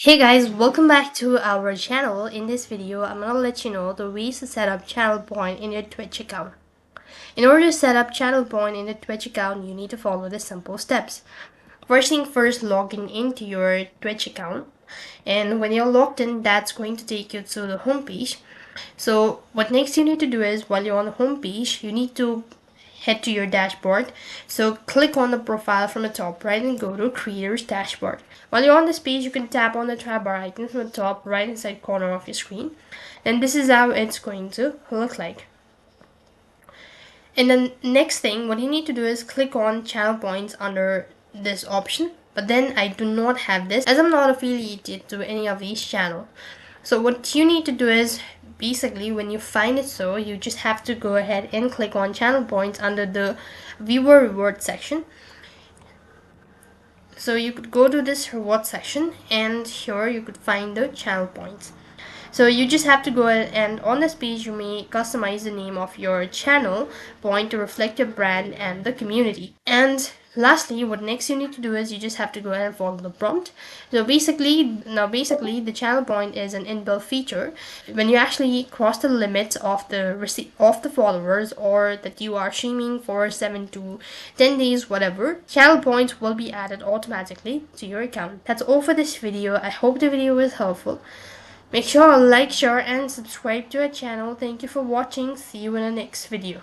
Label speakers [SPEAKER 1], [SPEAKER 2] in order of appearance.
[SPEAKER 1] Hey guys, welcome back to our channel. In this video, I'm gonna let you know the ways to set up channel point in your Twitch account. In order to set up channel point in the Twitch account, you need to follow the simple steps. First thing first, log into your Twitch account. And when you're logged in, that's going to take you to the home page. So what next you need to do is, while you're on the home page, you need to head to your dashboard. So click on the profile from the top right and go to creators dashboard. While you're on this page, you can tap on the tab bar icon from the top right hand side corner of your screen, and this is how it's going to look like. And the next thing, what you need to do is click on channel points under this option. But then I do not have this as I'm not affiliated to any of these channels. So what you need to do is, basically when you find it, so you just have to go ahead and click on channel points under the viewer reward section. So you could go to this reward section, and here you could find the channel points. So you just have to go ahead, and on this page you may customize the name of your channel point to reflect your brand and the community. And lastly, what next you need to do is you just have to go ahead and follow the prompt. So basically the channel point is an inbuilt feature. When you actually cross the limits of the followers, or that you are streaming for 7 to 10 days, whatever, channel points will be added automatically to your account. That's all for this video. I hope the video was helpful. Make sure to like, share and subscribe to our channel. Thank you for watching. See you in the next video.